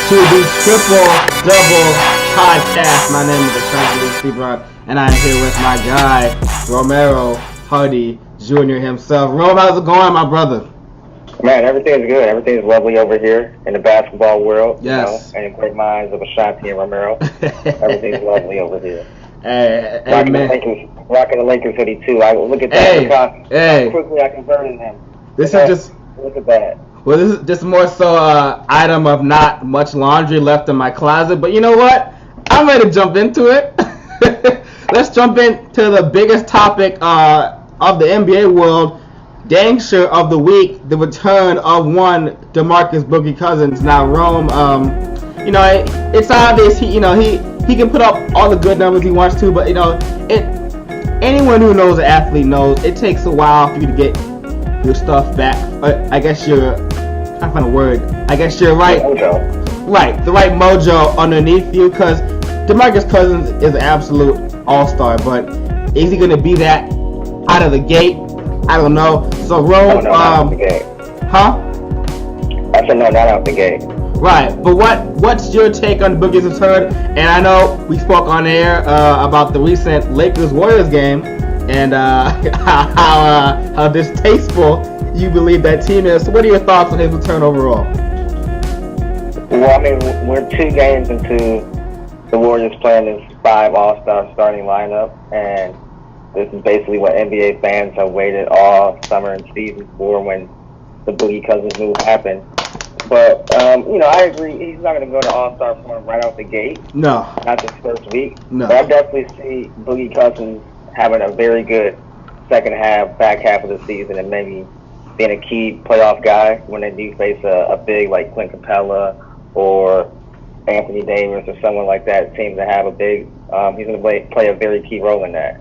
to the Triple Double Podcast. My name is Attorney Steve, and I'm here with my guy, Romero Hardy Jr. himself. Rome, how's it going, my brother? Man, everything's good. Everything's lovely over here in the basketball world. Yes. And the great minds of Ashanti and Romero. Everything's lovely over here. Hey, rocking man. Rocking the Lakers hoodie, too. Look at that. Hey, look how hey. quickly I converted him. This is just... Look at that. Well, this is just more so item of not much laundry left in my closet. But you know what? I'm ready to jump into it. Let's jump into the biggest topic of the NBA world. Dang sure of the week, the return of one DeMarcus Boogie Cousins. Now, Rome, it's obvious he can put up all the good numbers he wants to, but anyone who knows an athlete knows it takes a while for you to get your stuff back. I guess you're right. Mojo. Right, the right mojo underneath you, because DeMarcus Cousins is an absolute all-star, but is he going to be that out of the gate? I don't know. So, Rome, not out the gate. Huh? I said no, not out the gate. Right, but what's your take on Boogie's return? And I know we spoke on air about the recent Lakers-Warriors game and how distasteful you believe that team is. So what are your thoughts on his return overall? Well, I mean, we're 2 games into the Warriors playing this 5 all-star starting lineup, and this is basically what NBA fans have waited all summer and season for when the Boogie Cousins move happened. But, I agree. He's not going to go to all-star form right out the gate. No. Not this first week. No. But I definitely see Boogie Cousins having a very good back half of the season, and maybe being a key playoff guy when they do face a big like Clint Capella or Anthony Davis or someone like that seems to have a big, he's going to play a very key role in that.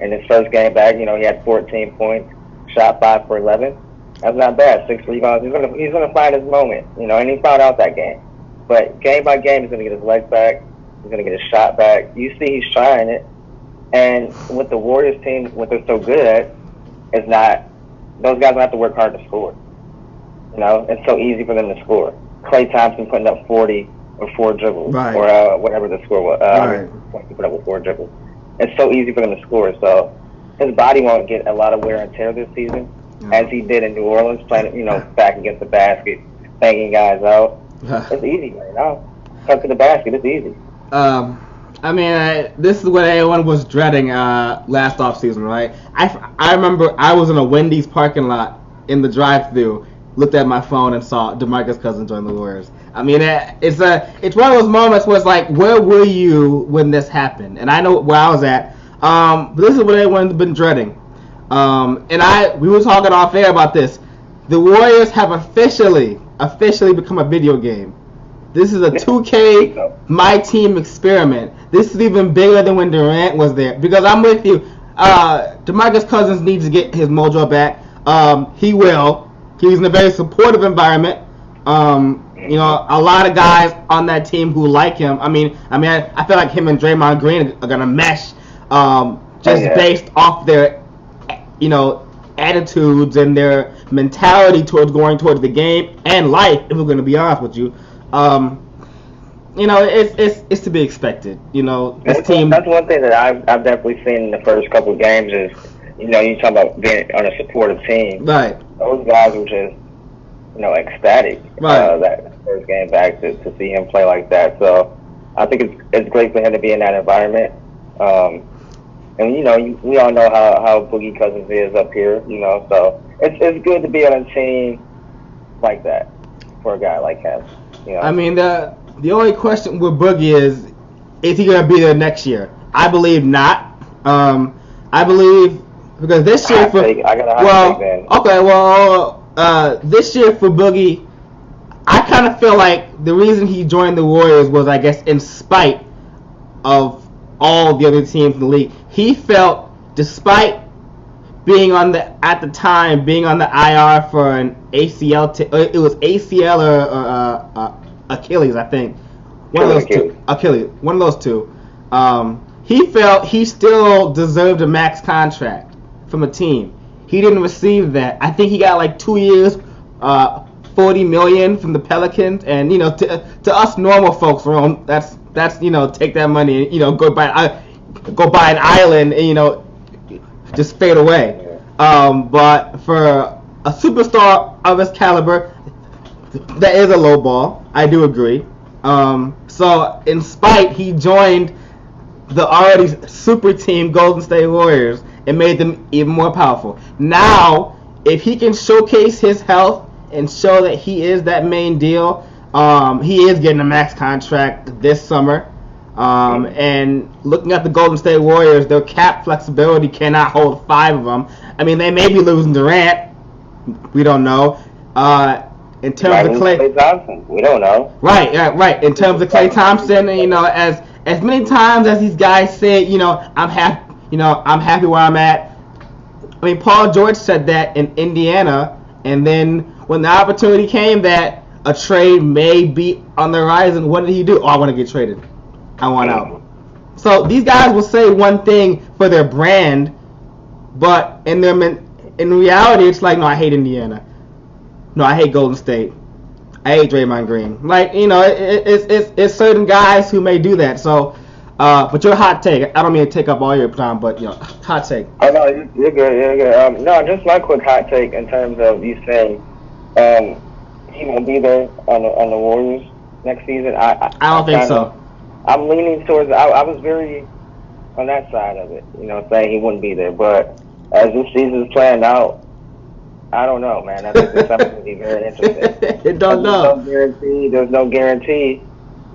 In his first game back, he had 14 points, shot 5 for 11. That's not bad. 6 rebounds. He's gonna find his moment, and he found out that game. But game by game, he's gonna get his legs back. He's gonna get his shot back. You see, he's trying it. And with the Warriors team, what they're so good at is not those guys don't have to work hard to score. It's so easy for them to score. Klay Thompson putting up 40 or 4 dribbles, right, or whatever the score was. Right. Points he put up with 4 dribbles. It's so easy for them to score. So his body won't get a lot of wear and tear this season, as he did in New Orleans, playing back against the basket, banging guys out. It's easy right now. Come to the basket, it's easy. This is what everyone was dreading last offseason, right? I remember I was in a Wendy's parking lot in the drive-thru, looked at my phone and saw DeMarcus Cousins join the Warriors. It's one of those moments where it's like, where were you when this happened? And I know where I was at. But this is what everyone's been dreading. We were talking off air about this. The Warriors have officially become a video game. This is a 2K My Team experiment. This is even bigger than when Durant was there. Because I'm with you. DeMarcus Cousins needs to get his mojo back. He will. He's in a very supportive environment. A lot of guys on that team who like him. I feel like him and Draymond Green are gonna mesh, based off their, attitudes and their mentality towards the game and life. If we're gonna be honest with you, it's to be expected. This team. That's one thing that I've definitely seen in the first couple of games is, you talk about being on a supportive team. Right. Those guys were just, ecstatic. Right. That first game back to see him play like that. So I think it's great for him to be in that environment. And we all know how Boogie Cousins is up here. So it's good to be on a team like that for a guy like him. The only question with Boogie is he going to be there next year? I believe not. I believe because this year this year for Boogie, I kind of feel like the reason he joined the Warriors was, I guess, in spite of all the other teams in the league. He felt, despite being on the IR for an ACL, it was ACL or Achilles, I think. One of those two. He felt he still deserved a max contract from a team. He didn't receive that. I think he got like 2 years, $40 million from the Pelicans, and to us normal folks, Rome, that's take that money and go buy an island and just fade away. But for a superstar of his caliber, that is a low ball. I do agree. So in spite, he joined the already super team Golden State Warriors and made them even more powerful. Now, if he can showcase his health and show that he is that main deal, he is getting a max contract this summer. And looking at the Golden State Warriors, their cap flexibility cannot hold 5 of them. I mean, they may be losing Durant. We don't know. In terms of Klay Thompson, we don't know. Right. In terms of Klay Thompson, as many times as these guys say, I'm happy where I'm at. I mean, Paul George said that in Indiana, and then when the opportunity came that a trade may be on the horizon, what did he do? Oh, I want to get traded. I want out. So these guys will say one thing for their brand, but in reality, it's like, no, I hate Indiana. No, I hate Golden State. I hate Draymond Green. It's certain guys who may do that. So, but your hot take. I don't mean to take up all your time, but hot take. Oh no, you're good. No, just my quick hot take in terms of you saying he won't be there on the Warriors next season. I don't think so. I'm leaning towards. I was very on that side of it, saying he wouldn't be there. But as this season's playing out, I don't know, man. I think it's something to be very interesting. Don't know. There's no guarantee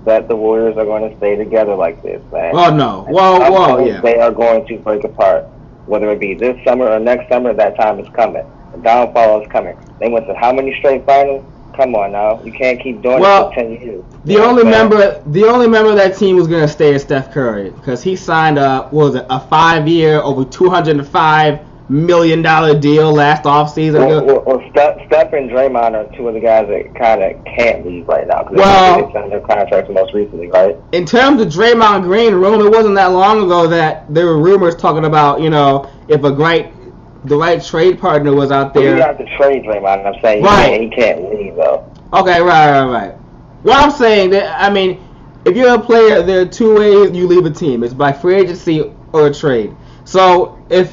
that the Warriors are going to stay together like this, man. Oh no. Well, yeah. They are going to break apart, whether it be this summer or next summer. That time is coming. The downfall is coming. They went to how many straight finals? Come on now, you can't keep doing it for 10 years. The only member of that team was going to stay is Steph Curry because he signed a 5-year, over $205 million deal last offseason. Well, Steph and Draymond are two of the guys that kind of can't leave right now because they signed their contracts most recently, right? In terms of Draymond Green, it wasn't that long ago that there were rumors talking about, if the right trade partner was out there. You have to trade Draymond. I'm saying he can't leave though. Okay, right. What I'm saying if you're a player, there are 2 ways you leave a team. It's by free agency or a trade. So the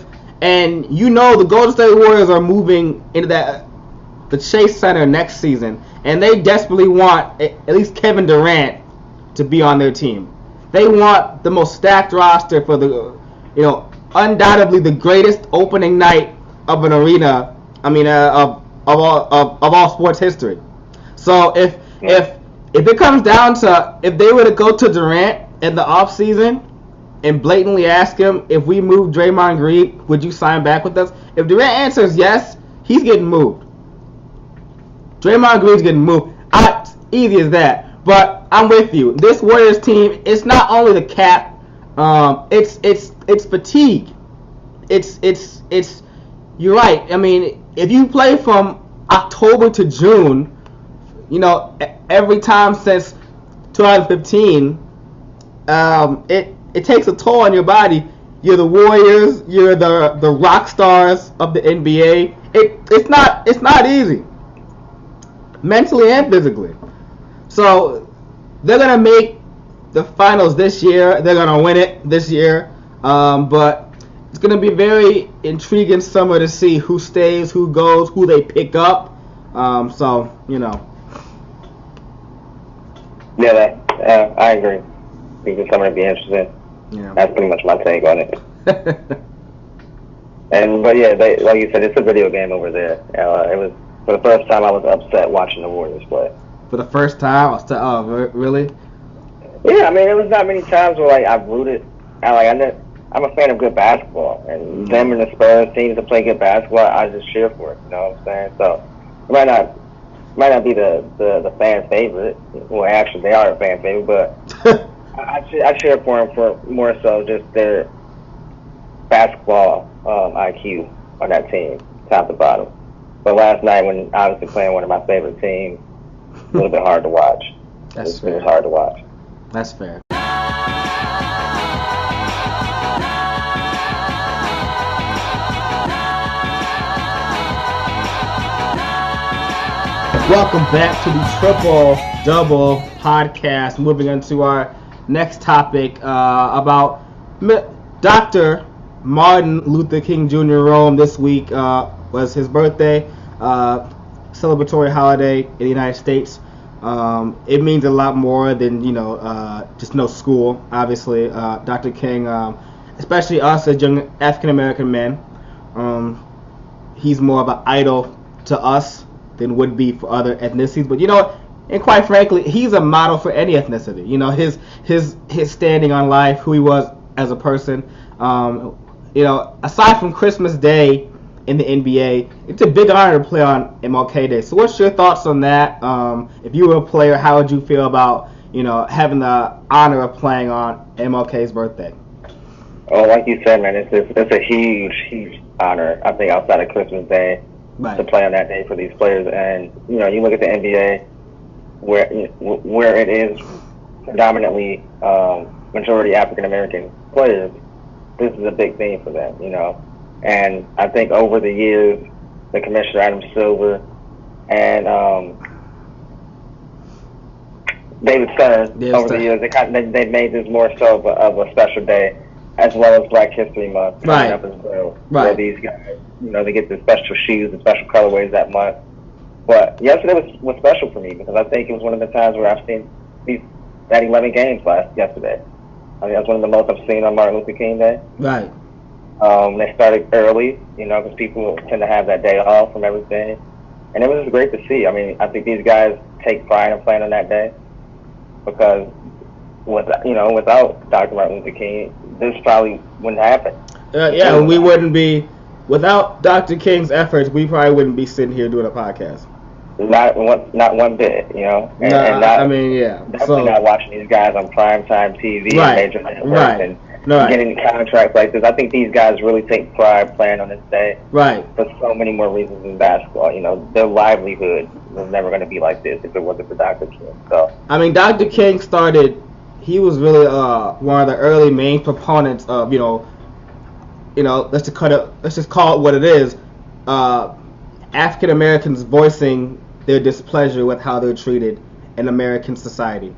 Golden State Warriors are moving into the Chase Center next season, and they desperately want at least Kevin Durant to be on their team. They want the most stacked roster for the undoubtedly the greatest opening night of an arena. Of all sports history. So if it comes down to if they were to go to Durant in the offseason and blatantly ask him, if we move Draymond Green, would you sign back with us? If Durant answers yes, he's getting moved. Draymond Green's getting moved. Easy as that. But I'm with you. This Warriors team, it's not only the cap. It's fatigue. It's you're right. If you play from October to June, every time since 2015, it takes a toll on your body. You're the Warriors. You're the rock stars of the NBA. It's not easy, mentally and physically. So they're gonna make the finals this year. They're gonna win it this year. But it's gonna be very intriguing summer to see who stays, who goes, who they pick up. Yeah, I agree. I think it's something to be interesting. Yeah. That's pretty much my take on it. But yeah, like you said, it's a video game over there. It was for the first time I was upset watching the Warriors play. For the first time? Oh, really? Yeah, it was not many times where I've rooted. I'm a fan of good basketball, and them and the Spurs teams that play good basketball, I just cheer for it. You know what I'm saying? So it might not be the fan favorite. Well, actually, they are a fan favorite, but I cheer for them for more so just their basketball IQ on that team, top to bottom. But last night, when obviously playing one of my favorite teams, a little bit hard to watch. It was hard to watch. That's fair. Welcome back to the Triple Double podcast. Moving into our next topic about Dr. Martin Luther King Jr. Rome. This week was his birthday, celebratory holiday in the United States. It means a lot more than just no school. Obviously, Dr. King, especially us as young African American men, he's more of an idol to us than would be for other ethnicities. But and quite frankly, he's a model for any ethnicity. His standing on life, who he was as a person. Aside from Christmas Day in the NBA, it's a big honor to play on MLK Day. So what's your thoughts on that? If you were a player, how would you feel about having the honor of playing on MLK's birthday? Oh, like you said, man, it's a huge honor. I think outside of Christmas Day. Right. To play on that day for these players, and you look at the NBA, where it is predominantly majority African American players. This is a big thing for them, and I think over the years, the commissioner Adam Silver and David Stern over the years, they made this more so of a special day, as well as Black History Month coming up as well, where these guys, they get the special shoes and special colorways that month. But yesterday was special for me because I think it was one of the times where I've seen that 11 games yesterday. I mean, that's one of the most I've seen on Martin Luther King Day. Right. They started early, because people tend to have that day off from everything. And it was just great to see. I mean, I think these guys take pride in playing on that day because without Dr. Martin Luther King, this probably wouldn't happen. We wouldn't be, without Dr. King's efforts, we probably wouldn't be sitting here doing a podcast. Not one bit, Definitely not watching these guys on primetime TV and Major League and getting contracts like this. I think these guys really take pride playing on this day. Right. For so many more reasons than basketball. Their livelihood was never going to be like this if it wasn't for Dr. King. So I mean, Dr. King started. He was really one of the early main proponents of let's just call it what it is. African Americans voicing their displeasure with how they're treated in American society.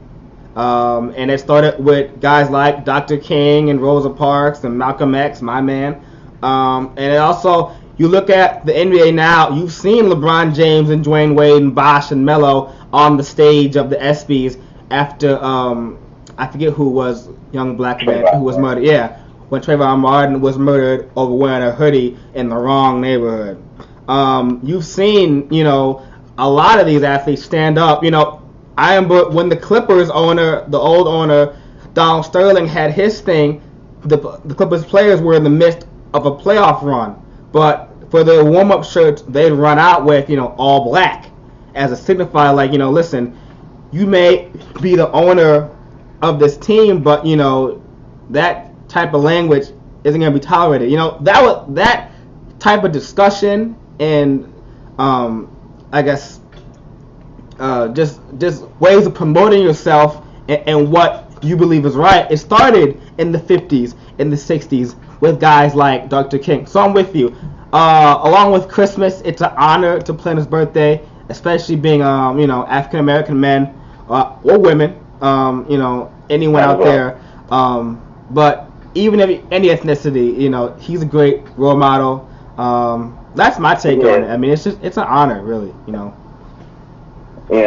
And it started with guys like Dr. King and Rosa Parks and Malcolm X, my man. And it also, you look at the NBA now, you've seen LeBron James and Dwayne Wade and Bosh and Melo on the stage of the ESPYs after, I forget who was young black man who was murdered. Yeah, when Trayvon Martin was murdered over wearing a hoodie in the wrong neighborhood. You've seen, a lot of these athletes stand up. I remember when the Clippers owner, the old owner, Donald Sterling, had his thing, the Clippers players were in the midst of a playoff run. But for their warm-up shirts, they'd run out with, all black as a signifier, like, listen, you may be the owner of this team, but, that type of language isn't going to be tolerated. That type of discussion and I guess just ways of promoting yourself and what you believe is right. It started in the 50s, in the 60s with guys like Dr. King. So I'm with you. Along with Christmas, it's an honor to plan his birthday, especially being African American men or women, anyone out there. But even if any ethnicity, he's a great role model. That's my take on it. I mean, it's an honor, really, Yeah,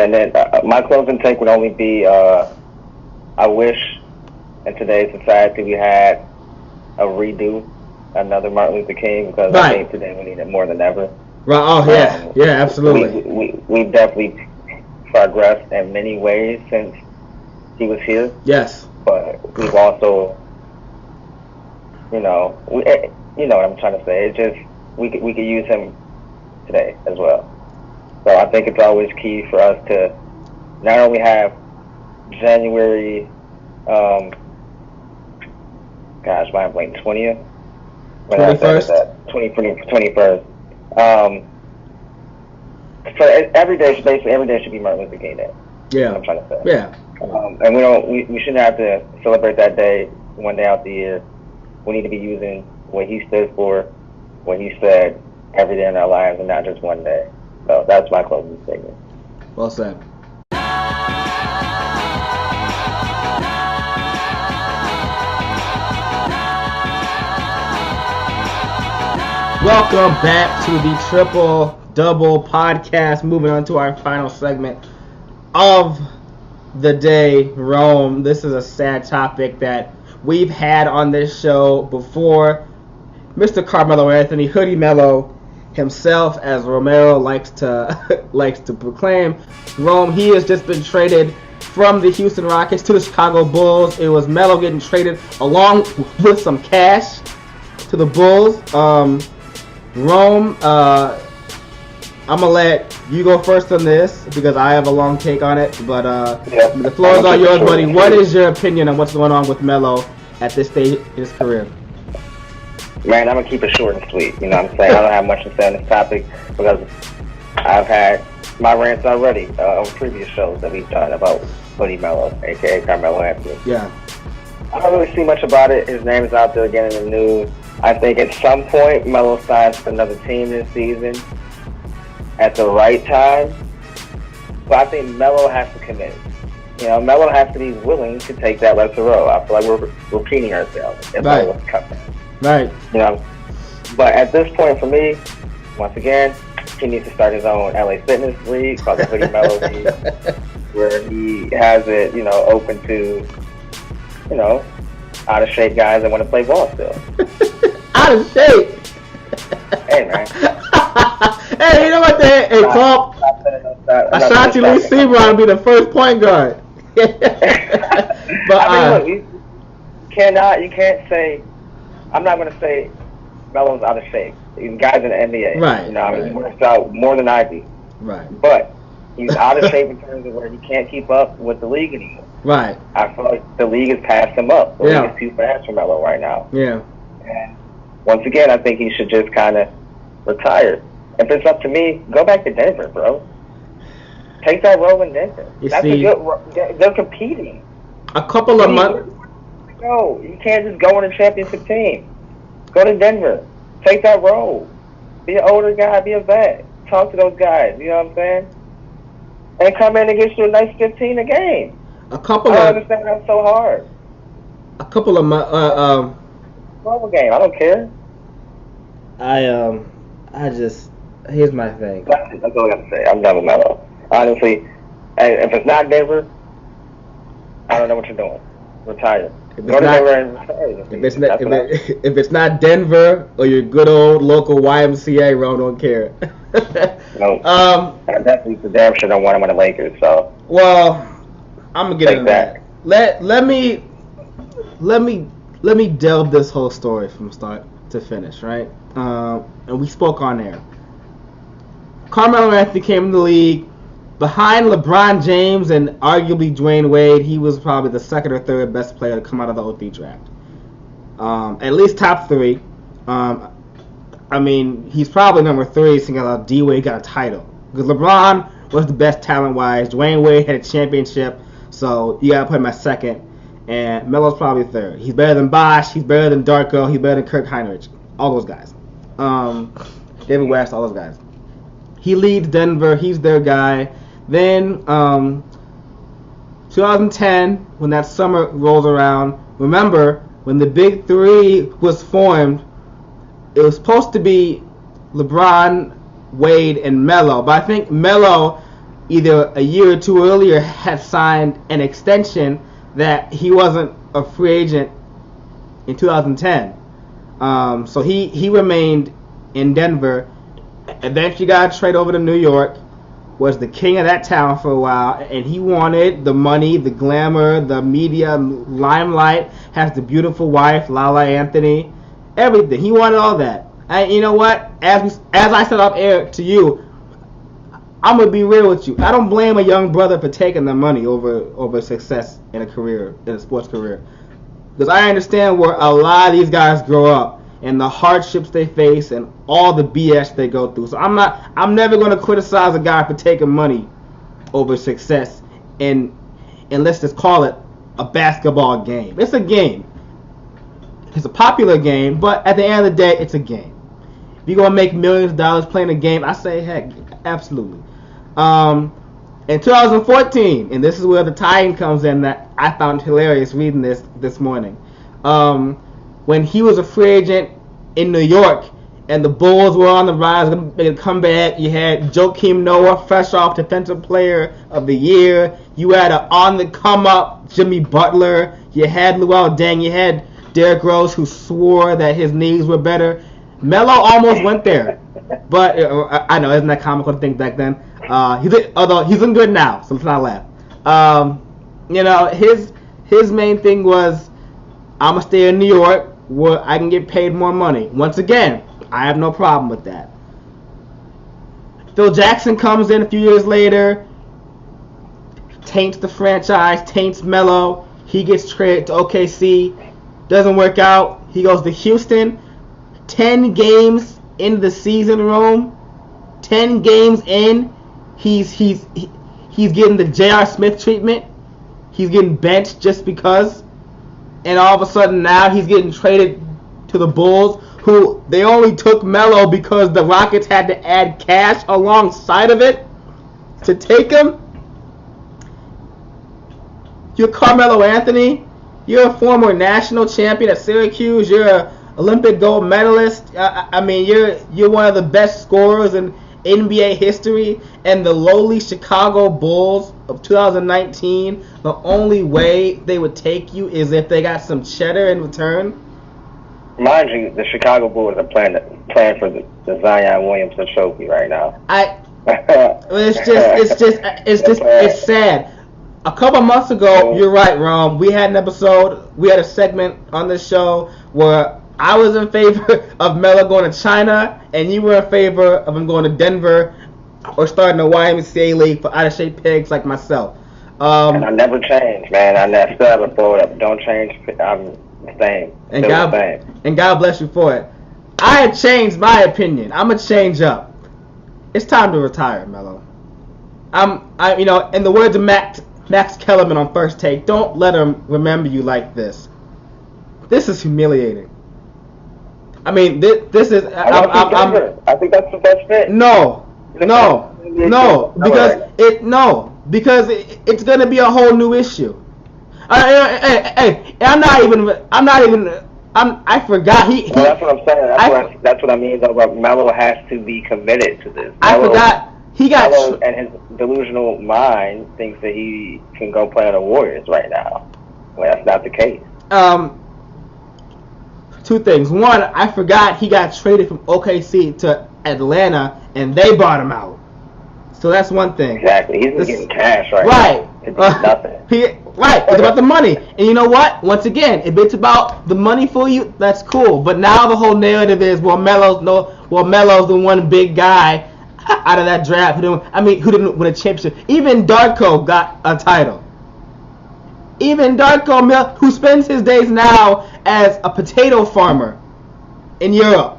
and then my closing take would only be, I wish in today's society we had a redo, another Martin Luther King, because I think today we need it more than ever. Right. Oh, yeah. Absolutely. We've definitely progressed in many ways since he was here. Yes. But we've also, you know what I'm trying to say. It's just we could use him today as well. So I think it's always key for us to not only have January, gosh, my blank 20th. 21st. 21st. So every day should be Martin Luther King Day. Yeah. That's what I'm trying to say. Yeah. And we shouldn't have to celebrate that day one day out the year. We need to be using what he stood for, what he said every day in our lives, and not just one day. So that's my closing statement. Well said. Welcome back to the Triple Double Podcast. Moving on to our final segment of the day, Rome. This is a sad topic that we've had on this show before. Mr. Carmelo Anthony, Hoodie Melo himself, as Romero likes to proclaim. Rome, he has just been traded from the Houston Rockets to the Chicago Bulls. It was Melo getting traded along with some cash to the Bulls. Rome, I'm going to let you go first on this because I have a long take on it. But the floor is all yours, buddy. What is your opinion on what's going on with Melo at this stage in his career? Man, I'm going to keep it short and sweet. You know what I'm saying? I don't have much to say on this topic because I've had my rants already on previous shows that we've done about Hoodie Melo, a.k.a. Carmelo Anthony. Yeah. I don't really see much about it. His name is out there again in the news. I think at some point Melo signs with another team this season at the right time. But I think Melo has to commit. You know, Melo has to be willing to take that lesser role. I feel like we're repeating ourselves. If Right. Melo was cut back. Right. You know, but at this point for me, once again, he needs to start his own LA Fitness League called the Hoodie Melo League, where he has it, you know, open to, you know, out of shape guys that want to play ball still. Out of shape. Hey man. Hey, you know what? Hey, Paul. Ashanti Lee Sebron will be the first point guard. But I mean, look, you can't say. I'm not going to say Melo's out of shape. He's guys in the NBA. Right. You know, I mean, he works out more than I do. Right. But he's out of shape in terms of where he can't keep up with the league anymore. Right. I feel like the league has passed him up. The league is too fast for Melo right now. Yeah. And once again, I think he should just kind of retire. If it's up to me, go back to Denver, bro. Take that role in Denver. That's a good. They're competing. A couple of months. No, you can't just go on a championship team. Go to Denver. Take that role. Be an older guy. Be a vet. Talk to those guys. You know what I'm saying? And come in and get you a nice 15 a game. I don't understand that's so hard. A couple of months. Game. I don't care. Here's my thing. That's all I got to say. I'm done with Melo. Honestly, if it's not Denver, I don't know what you're doing. Retire. If it's not Denver or your good old local YMCA, Ron don't care. No. I definitely for damn sure don't want him on the Lakers. So. Well, I'm gonna get into that. Let me delve this whole story from start to finish, right? And we spoke on air. Carmelo Anthony came in the league behind LeBron James and arguably Dwayne Wade. He was probably the second or third best player to come out of the 03 draft. At least top three. I mean, he's probably number 3 seeing how D-Wade got a title. Because LeBron was the best talent-wise. Dwayne Wade had a championship, so you got to put him at second. And Melo's probably third. He's better than Bosh. He's better than Darko. He's better than Kirk Heinrich. All those guys. David West, all those guys. He leads Denver. He's their guy. Then 2010, when that summer rolls around, remember, when the Big Three was formed, it was supposed to be LeBron, Wade, and Melo. But I think Melo, either a year or two earlier, had signed an extension that he wasn't a free agent in 2010. So he remained in Denver. Eventually got traded over to New York. Was the king of that town for a while, and he wanted the money, the glamour, the media limelight. Has the beautiful wife, Lala Anthony, everything. He wanted all that. And you know what? As I said off air to you, I'm gonna be real with you. I don't blame a young brother for taking the money over success in a sports career, because I understand where a lot of these guys grow up and the hardships they face and all the BS they go through. So I'm never going to criticize a guy for taking money over success and let's just call it a basketball game. It's a game. It's a popular game, but at the end of the day, it's a game. If you're going to make millions of dollars playing a game, I say, heck, absolutely. In 2014, and this is where the tie-in comes in that I found hilarious reading this morning. When he was a free agent in New York, and the Bulls were on the rise, going to make a comeback. You had Joakim Noah, fresh off Defensive Player of the Year. You had an on-the-come-up Jimmy Butler. You had Luol Deng. You had Derrick Rose, who swore that his knees were better. Melo almost went there, but I know, isn't that comical to think back then? Although he's looking good now, so let's not laugh. His main thing was, I'm gonna stay in New York where I can get paid more money. Once again, I have no problem with that. Phil Jackson comes in a few years later, taints the franchise, taints Melo. He gets traded to OKC, doesn't work out. He goes to Houston. 10 games in the season, Rome. 10 games in, he's getting the J.R. Smith treatment. He's getting benched just because. And all of a sudden now he's getting traded to the Bulls, who they only took Melo because the Rockets had to add cash alongside of it to take him. You're Carmelo Anthony. You're a former national champion at Syracuse. You're an Olympic gold medalist. You're one of the best scorers in NBA history. And the lowly Chicago Bulls of 2019, the only way they would take you is if they got some cheddar in return. Mind you, the Chicago Bulls are playing for the Zion Williamson Trophy right now. It's sad. A couple months ago, you're right, Rom. We had a segment on this show where I was in favor of Melo going to China, and you were in favor of him going to Denver or starting a YMCA league for out-of-shape pigs like myself. And I never changed, man. I still haven't followed up. Don't change. I'm the same. And God bless you for it. I had changed my opinion. I'm gonna change up. It's time to retire, Melo. In the words of Max Kellerman on First Take, don't let him remember you like this. This is humiliating. I think that's the best fit. Because it's gonna be a whole new issue. I forgot that's what I'm saying. That's what I mean. Though, but Melo has to be committed to this. Melo and his delusional mind thinks that he can go play on the Warriors right now. Well, that's not the case. Two things. One, I forgot he got traded from OKC to Atlanta, and they bought him out. So that's one thing. Exactly. He's getting cash right now. It's nothing. It's about the money. And you know what? Once again, if it's about the money for you, that's cool. But now the whole narrative is, Melo's the one big guy out of that draft who didn't win a championship. Even Darko got a title. Even Darko, who spends his days now as a potato farmer in Europe.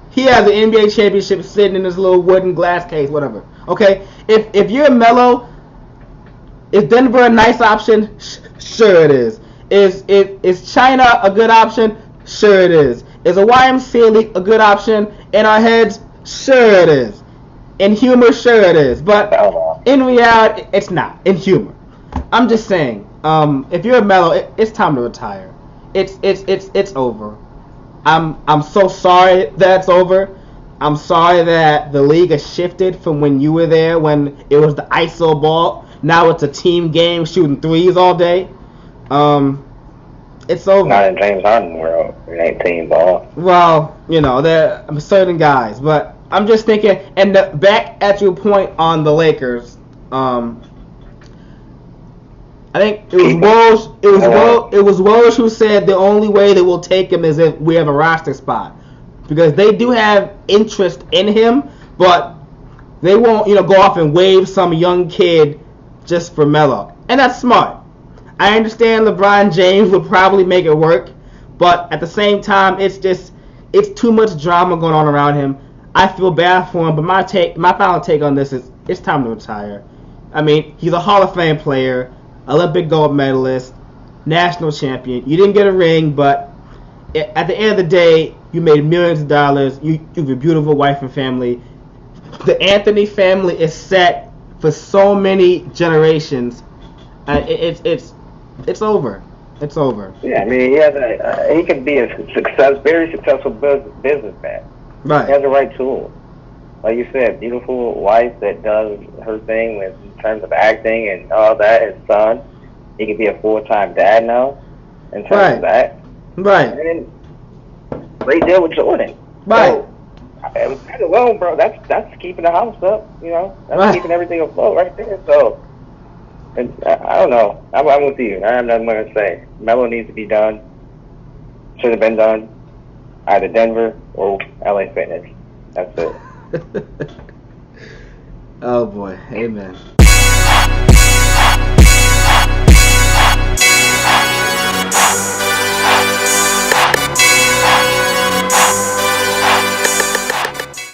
He has an NBA championship sitting in this little wooden glass case, whatever. Okay? If you're Melo, is Denver a nice option? Sure it is. Is China a good option? Sure it is. Is a YMCA league a good option? In our heads? Sure it is. In humor? Sure it is. But in reality, it's not. In humor. I'm just saying, if you're a Melo, it's time to retire. It's over. I'm so sorry that it's over. I'm sorry that the league has shifted from when you were there, when it was the ISO ball. Now it's a team game, shooting threes all day. It's over. Not in James Harden world. It ain't team ball. Well, there are certain guys, but I'm just thinking. And back at your point on the Lakers, I think it was Woj who said the only way that we'll take him is if we have a roster spot, because they do have interest in him, but they won't go off and waive some young kid just for Melo, and that's smart. I understand LeBron James would probably make it work, but at the same time, it's too much drama going on around him. I feel bad for him, but my final take on this is it's time to retire. He's a Hall of Fame player, Olympic gold medalist, national champion. You didn't get a ring, but at the end of the day, you made millions of dollars. You have a beautiful wife and family. The Anthony family is set for so many generations. It's over. It's over. Yeah, I mean, he could be a very successful businessman. Right. He has the right tools. Like you said, beautiful wife that does her thing in terms of acting and all that. His son, he could be a full-time dad now in terms of that. Right. And then great deal with Jordan. Right. So, that alone, bro, that's keeping the house up. That's keeping everything afloat right there. So, and I don't know. I'm with you. I'm not going to say Melo needs to be done. Should have been done. Either Denver or LA Fitness. That's it. Oh boy, amen.